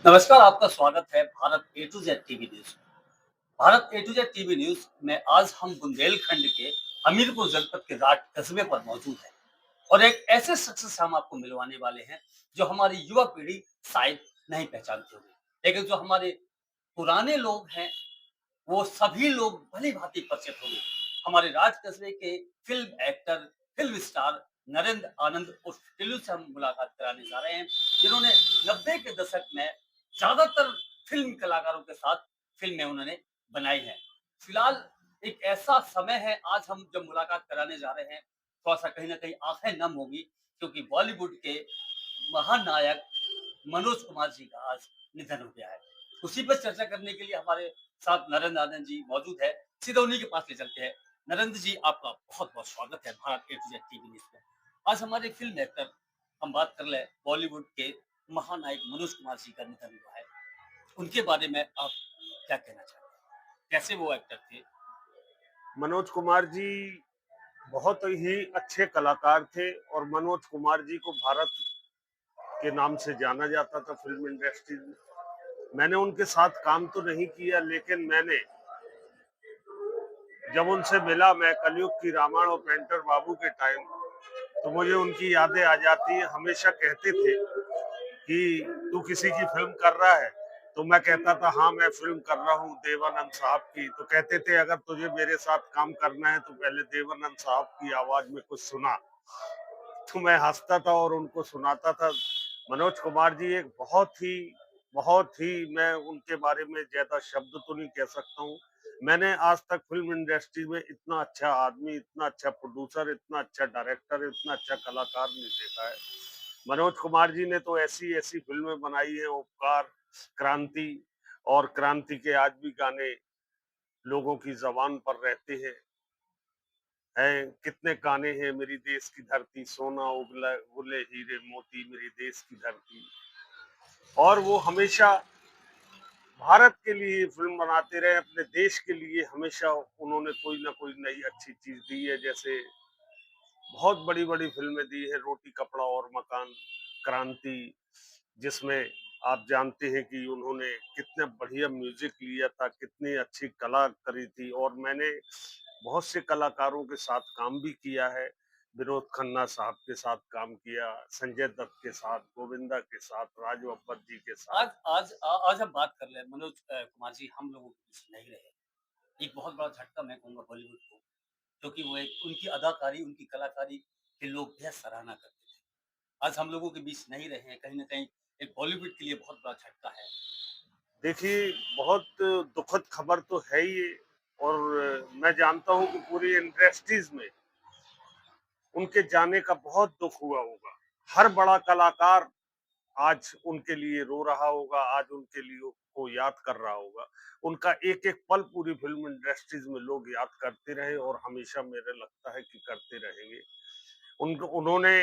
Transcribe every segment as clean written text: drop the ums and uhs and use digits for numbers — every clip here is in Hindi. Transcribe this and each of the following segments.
नमस्कार, आपका स्वागत है भारत ए टू जेड टीवी न्यूज़ में। भारत ए टू जेड टीवी न्यूज़ में आज हम बुंदेलखंड के हमीरपुर जनपद के राट कस्बे पर मौजूद हैं और एक ऐसे शख्स से हम आपको मिलवाने वाले हैं, जो हमारी युवा पीढ़ी शायद नहीं पहचानती होगी। लेकिन जो हमारे पुराने लोग हैं, वो सभी लोग भली-भांति परिचित होंगे। हमारे राज कस्बे के film actor, film star Narendra Anand उर्फ टिल्लू से हम मुलाकात कराने जा रहे हैं, जिन्होंने 90 के दशक में ज़्यादातर फ़िल्म कलाकारों के साथ फ़िल्में उन्होंने बनाई हैं। फ़िलहाल एक ऐसा समय है, आज हम जब मुलाकात कराने जा रहे हैं, थोड़ा-सा कहीं न कहीं आँखें नम होंगी, क्योंकि बॉलीवुड के महानायक मनोज कुमार जी का आज निधन हो गया है। उसी पर चर्चा करने के लिए हमारे साथ नरेंद्र आनंद जी मौजूद है। सीधे उन्हीं के पास ले चलते हैं। नरेंद्र जी, आपका बहुत-बहुत स्वागत है भारत ए टू जेड टीवी न्यूज़ में। आज हमारे फ़िल्म एक्टर हम बात कर लें बॉलीवुड के महानायक मनोज कुमार जी का निधन हुआ है। उनके बारे में आप क्या कहना चाहते हैं? कैसे वो एक्टर थे? मनोज कुमार जी बहुत ही अच्छे कलाकार थे और मनोज कुमार जी को भारत के नाम से जाना जाता था फिल्म इंडस्ट्री में। मैंने उनके साथ काम तो नहीं किया, लेकिन मैंने जब उनसे मिला, मैं कलयुग की रामायण और पेंटर बाबू के टाइम, तो मुझे उनकी यादें आ जाती है। हमेशा कहते थे कि तू किसी की फिल्म कर रहा है, तो मैं कहता था हाँ मैं फिल्म कर रहा हूँ देवानंद साहब की। तो कहते थे अगर तुझे मेरे साथ काम करना है तो पहले देवानंद साहब की आवाज में कुछ सुना। तो मैं हंसता था और उनको सुनाता था। मनोज कुमार जी एक बहुत ही मैं उनके बारे में ज्यादा शब्द तो नहीं कह सकता हूँ। मैंने आज तक फिल्म इंडस्ट्री में इतना अच्छा आदमी, इतना अच्छा प्रोड्यूसर, इतना अच्छा डायरेक्टर, इतना अच्छा कलाकार नहीं देखा है। मनोज कुमार जी ने तो ऐसी ऐसी फिल्में बनाई है, उपकार, क्रांति, और क्रांति के आज भी गाने लोगों की जबान पर रहते हैं। कितने गाने हैं, मेरी देश की धरती, सोना उगला उगले हीरे मोती, मेरी देश की धरती। और वो हमेशा भारत के लिए फिल्म बनाते रहे, अपने देश के लिए हमेशा उन्होंने कोई ना कोई नई अच्छी चीज दी है। जैसे बहुत बड़ी बड़ी फिल्में दी है, रोटी कपड़ा और मकान, क्रांति, जिसमें आप जानते हैं कि उन्होंने कितने बढ़िया म्यूजिक लिया था, कितनी अच्छी कला करी थी। और मैंने बहुत से कलाकारों के साथ काम भी किया है। विनोद खन्ना साहब के साथ काम किया, संजय दत्त के साथ, गोविंदा के साथ, राजू अब्बर जी के साथ। आज हम बात कर लें मनोज कुमार जी हम लोगों के बीच नहीं रहे। एक बहुत बड़ा झटका मैं कहूँगा बॉलीवुड को। क्योंकि वो एक उनकी अदाकारी, उनकी कलाकारी के लोग बेहद सराहना करते थे। आज हम लोगों के बीच नहीं रहे हैं, कहीं न कहीं एक बॉलीवुड के लिए बहुत बड़ा झटका है। देखिए, बहुत दुखद खबर तो है ये। और मैं जानता हूँ कि पूरी इंडस्ट्रीज में उनके जाने का बहुत दुख हुआ होगा। हर बड़ा कलाकार आज उनके लिए रो रहा होगा, आज उनके लिए को याद कर रहा होगा। उनका एक-एक पल पूरी फ़िल्म इंडस्ट्रीज़ में लोग याद करते रहे और हमेशा मुझे लगता है कि करते रहेंगे। उन्होंने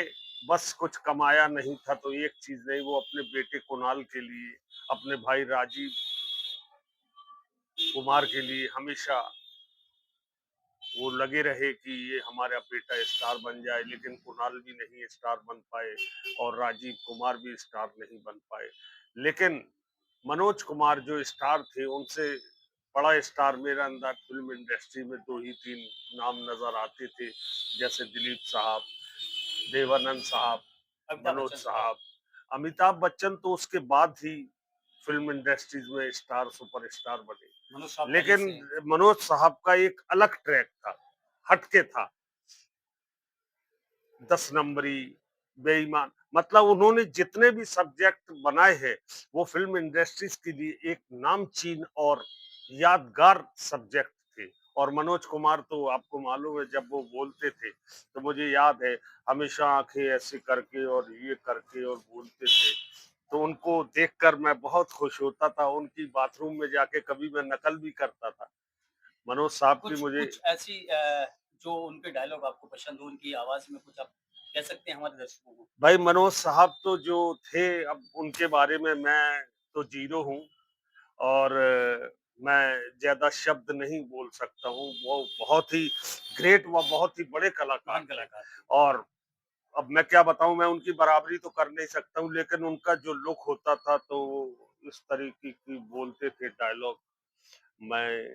बस कुछ कमाया नहीं था तो एक चीज़ नहीं, वो अपने बेटे कुणाल के लिए, अपने भाई राजीव कुमार के लिए हमेशा वो लगे रहे कि ये हमारा बेटा स्टार बन जाए। लेकिन कुणाल भी नहीं स्टार बन पाए और राजीव कुमार भी स्टार नहीं बन पाए। लेकिन मनोज कुमार जो स्टार थे, उनसे बड़ा स्टार मेरा अंदाज फिल्म इंडस्ट्री में दो ही तीन नाम नजर आते थे, जैसे दिलीप साहब, देवानंद साहब, अमिताभ मनोज बच्चन साहब, साहब। अमिताभ बच्चन तो उसके बाद ही फिल्म इंडस्ट्रीज में स्टार सुपरस्टार बने। मनोज साहब पहले लेकिन से हैं। मनोज साहब का एक अलग ट्रैक था, हटके था। 10 नंबरी, बेईमान, मतलब उन्होंने जितने भी सब्जेक्ट बनाए हैं, वो फिल्म इंडस्ट्रीज के लिए एक नामचीन और यादगार सब्जेक्ट थे। और मनोज कुमार तो आपको मालूम है, जब वो बोलते थे तो मुझे याद है, हमेशा आंखें ऐसे करके और ये करके और बोलते थे। तो उनको देखकर मैं बहुत खुश होता था, उनकी बाथरूम में जाके कभी मैं नकल भी करता था। मनोज साहब की कुछ मुझे। कुछ ऐसी जो उनके डायलॉग आपको पसंद हो, उनकी आवाज़ में कुछ आप कह सकते हैं हमारे दर्शकों को? भाई मनोज साहब तो जो थे, अब उनके बारे में मैं तो जीरो हूँ और मैं ज्यादा शब्द नहीं बोल सकता हूँ। वो बहुत ही ग्रेट व बहुत ही बड़े कलाकार महान थे। कलाकार थे। और अब मैं क्या बताऊं, मैं उनकी बराबरी तो कर नहीं सकता हूँ, लेकिन उनका जो लुक होता था तो इस तरीके की बोलते थे डायलॉग, मैं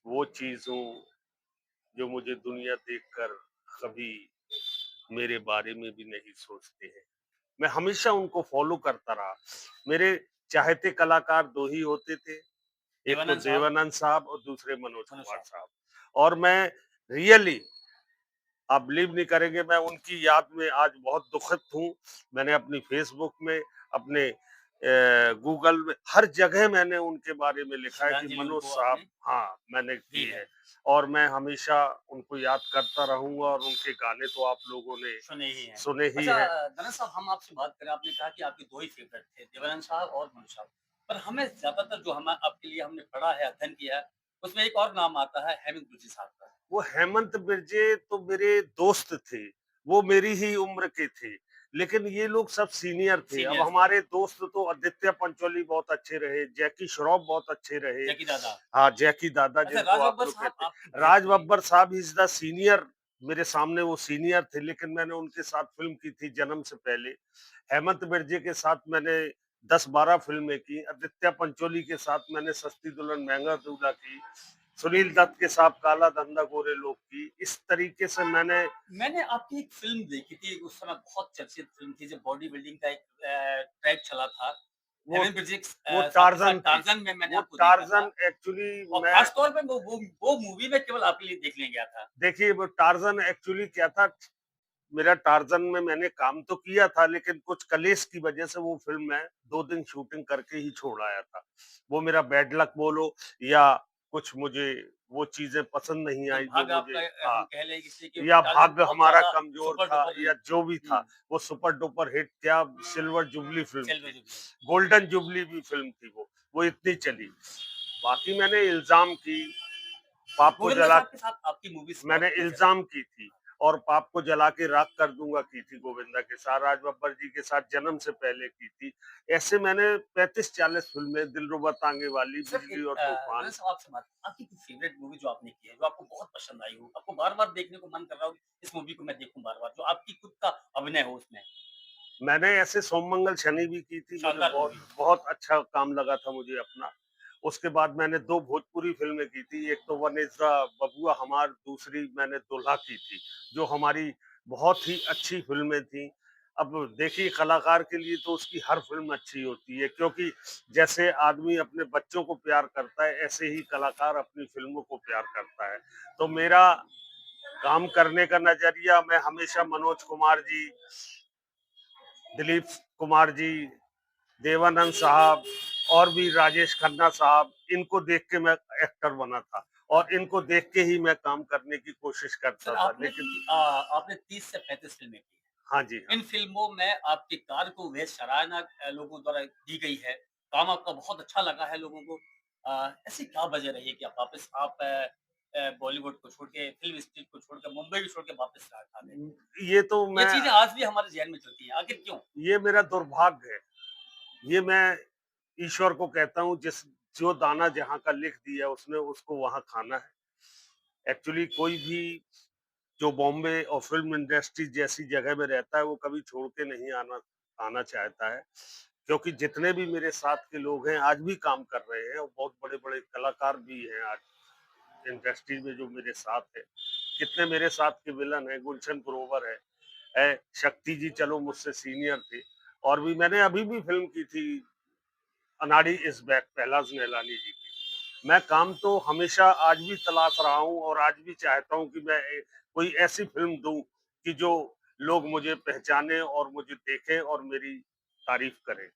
वो चीज हूँ जो मुझे दुनिया देखकर कभी मेरे बारे में भी नहीं सोचते हैं। मैं हमेशा उनको फॉलो करता रहा। मेरे चाहते कलाकार दो ही होते थे, एक तो देवानंद साहब, देवानंद साहब और दूसरे मनोज मनोज कुमार साहब। साहब। और मैं रियली, आप बिलीव नहीं करेंगे, मैं उनकी याद में आज बहुत दुखद हूँ। मैंने अपनी फेसबुक में, अपने गूगल में, हर जगह मैंने उनके बारे में लिखा है कि श्रद्धांजलि मनोज उनको साहब, आपने हाँ, मैंने दी की है, है। और मैं हमेशा उनको याद करता रहूँगा और उनके गाने तो आप लोगों ने सुने ही हैं। सुने ही अच्छा हैं। धनन साहब, हम आपसे बात करें, आपने कहा कि आपके 2 ही फ़ेवरेट थे, देवानंद साहब और मनोज साहब। पर हमें ज़्यादातर जो हम आपके लिए हमने पढ़ा है, अध्ययन किया है, उसमें एक और नाम आता है हेमंत गुरजी साहब का। वो हेमंत बिरजे तो मेरे दोस्त थे, वो मेरी ही उम्र के थे, लेकिन ये लोग सब सीनियर थे। अब सीनियर थे, हमारे दोस्त तो आदित्य पंचोली बहुत अच्छे रहे, जैकी श्रॉफ बहुत अच्छे रहे। जैकी दादा। हाँ, जैकी दादा अच्छा, जिनको राज आप बब्बर लोग साहब कहते आपकी हैं। डेथ राज हुई। बब्बर साहब इज़ द सीनियर, मेरे सामने वो सीनियर थे, लेकिन मैंने उनके साथ फ़िल्म की थी जन्म से पहले। हेमंत बिरजे के साथ मैंने 10-12 फ़िल्में की। आदित्य पंचोली के साथ मैंने सस्ती दुल्हन महँगा दूल्हा की। सुनील दत्त के साथ काला धंधा गोरे लोग की। इस तरीके से मैंने, मैंने आपकी एक फ़िल्म देखी थी, उस समय बहुत चर्चित फ़िल्म थी, जब बॉडी बिल्डिंग का एक ट्रैक चला था। वो हेमंत बिरजे वो साहब के साथ टार्ज़न थी। टार्ज़न में मैंने वो आपको देखा था। टार्ज़न एक्चुअली और मैं, खास तौर पे वो मूवी मैं केवल आपके लिए देखने गया था। देखिए वो टार्ज़न एक्चुअली क्या था, मेरा टार्ज़न में मैंने काम तो किया था, लेकिन कुछ कलेश की वजह से वो फ़िल्म मैं 2 दिन शूटिंग करके ही छोड़ आया था। वो मेरा बैड लक बोलो या कुछ मुझे वो चीज़ें पसंद नहीं आई जो दुर्भाग्य मुझे, आपका, हम हाँ, कह लें इसलिए कि या टार्ज़न भाग्य बहुत हमारा ज़्यादा कमज़ोर सुपर था डुपर या जो भी था, हुँ, वो सुपर डुपर हिट क्या सिल्वर जुबली फ़िल्म सिल्वर थी। जुबली। गोल्डन जुबली भी फ़िल्म थी वो इतनी चली। बाकी मैंने इल्ज़ाम की, पाप को गोविंदा जला, साहब के साथ आपकी मूवीज़ मैंने बहुत नज़र आई। इल्ज़ाम की थी और पाप को जला के राख कर दूँगा की थी गोविंदा के साथ, राज बब्बर जी के साथ जन्म से पहले की थी। ऐसे मैंने 35-40 फ़िल्में, दिलरुबा तांगे वाली, सर बिजली एक और मैंने तूफ़ान। साहब आपसे बात आपकी कोई फ़ेवरेट मूवी जो आपने की है, जो आपको बहुत पसंद आई हो, आपको बार-बार देखने को मन कर रहा हो, इस मूवी को मैं देखूँ बार-बार, जो आपकी खुद का अभिनय हो उसमें? मैंने ऐसे सोममंगल शनि भी की थी, मुझे शानदार बहुत मूवी। बहुत अच्छा काम लगा था मुझे अपना। उसके बाद मैंने 2 भोजपुरी फ़िल्में की थी, एक तो वन इज़ द बबुआ हमार, दूसरी मैंने दुल्हा की थी, जो हमारी बहुत ही अच्छी फ़िल्में थी। अब देखिए, कलाकार के लिए तो उसकी हर फ़िल्म अच्छी होती है, क्योंकि जैसे आदमी अपने बच्चों को प्यार करता है, ऐसे ही कलाकार अपनी फ़िल्मों को प्यार करता है। तो मेरा काम करने का नज़रिया, मैं हमेशा मनोज कुमार जी, दिलीप कुमार जी, देवानंद साहब और भी राजेश खन्ना साहब, इनको देख के मैं एक्टर बना था हाँ, और इनको देख के ही मैं काम करने की कोशिश सर करता था। लेकिन आपने 30 से 35 फ़िल्में की हाँ जी, हैं। हाँ। इन फ़िल्मों में आपके कार्य को बेहद सराहना लोगों द्वारा दी गई है। काम आपका बहुत अच्छा लगा है लोगों को। ऐसी क्या वजह रही है कि आप वापस बॉलीवुड को छोड़ के, फ़िल्म स्ट्रीट को छोड़ के, मुंबई को छोड़ के वापस आ गए? ये तो ये मैं, चीज़ें आज भी हमारे ज़हन में चलती हैं, आखिर क्यों? ये मेरा दुर्भाग्य है। ये मैं ईश्वर को कहता हूँ, जो दाना जहाँ का लिख दिया उसने उसको वहाँ खाना है। एक्चुअली कोई भी जो बॉम्बे और फ़िल्म इंडस्ट्री जैसी जगह में रहता है, वो कभी छोड़ के नहीं आना आना चाहता है। क्योंकि जितने भी मेरे साथ के लोग हैं, आज भी काम कर रहे हैं और बहुत बड़े-बड़े कलाकार भी हैं आज इंडस्ट्री में जो मेरे साथ हैं। कितने मेरे साथ के विलन हैं, गुलशन ग्रोवर है, शक्ति जी चलो मुझसे सीनियर थे और भी मैंने अभी भी फ़िल्म की थी, अनाड़ी इज़ बैक, पहलाज नैलानी जी की। मैं काम तो हमेशा आज भी तलाश रहा हूँ और आज भी चाहता हूँ कि मैं कोई ऐसी फिल्म दूं कि जो लोग मुझे पहचाने और मुझे देखें और मेरी तारीफ करें।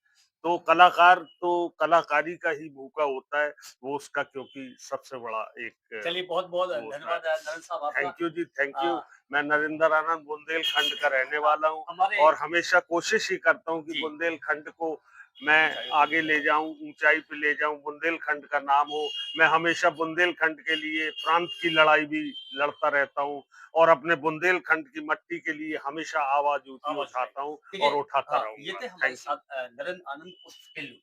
तो कलाकार तो कलाकारी का ही भूखा होता है, वो उसका क्योंकि सबसे बड़ा एक चलिए बहुत-बहुत वो होता है। धन्यवाद नरेंद्र साहब आपका। थैंक यू जी, थैंक यू। अ, मैं नरेंद्र आनंद बुंदेलखंड का रहने हाँ, वाला हूँ हमारे और हमेशा कोशिश ही करता हूँ कि जी, बुंदेलखंड को मैं ऊँचाइयों पर आगे ले ले जाएँ। जाऊँ, ऊंचाई पे ले जाऊँ, बुंदेलखंड का नाम हो। मैं हमेशा बुंदेलखंड के लिए प्रांत की लड़ाई भी लड़ता रहता हूँ और अपने बुंदेलखंड की मट्टी के लिए हमेशा आवाज ऊंची आवाज़ उठाएँ। उठाता हूँ और देखिए उठाता हाँ, ये रहूंगा। थे हमारे थैंक यू। साथ नरेंद्र आनंद उर्फ टिल्लू।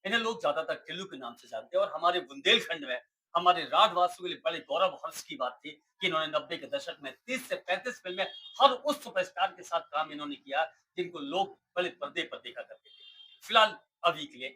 इन्हें लोग ज़्यादातर टिल्लू के नाम से जानते हैं और हमारे बुंदेलखंड में हमारे राजवासियों के लिए बड़े गौरव हर्ष की बात थी कि इन्होंने 90 के दशक में 30 से 35 फ़िल्में हर उस सुपरस्टार के साथ काम इन्होंने किया, जिनको लोग बड़े पर्दे पर देखा करते थे। फिलहाल अभी के लिए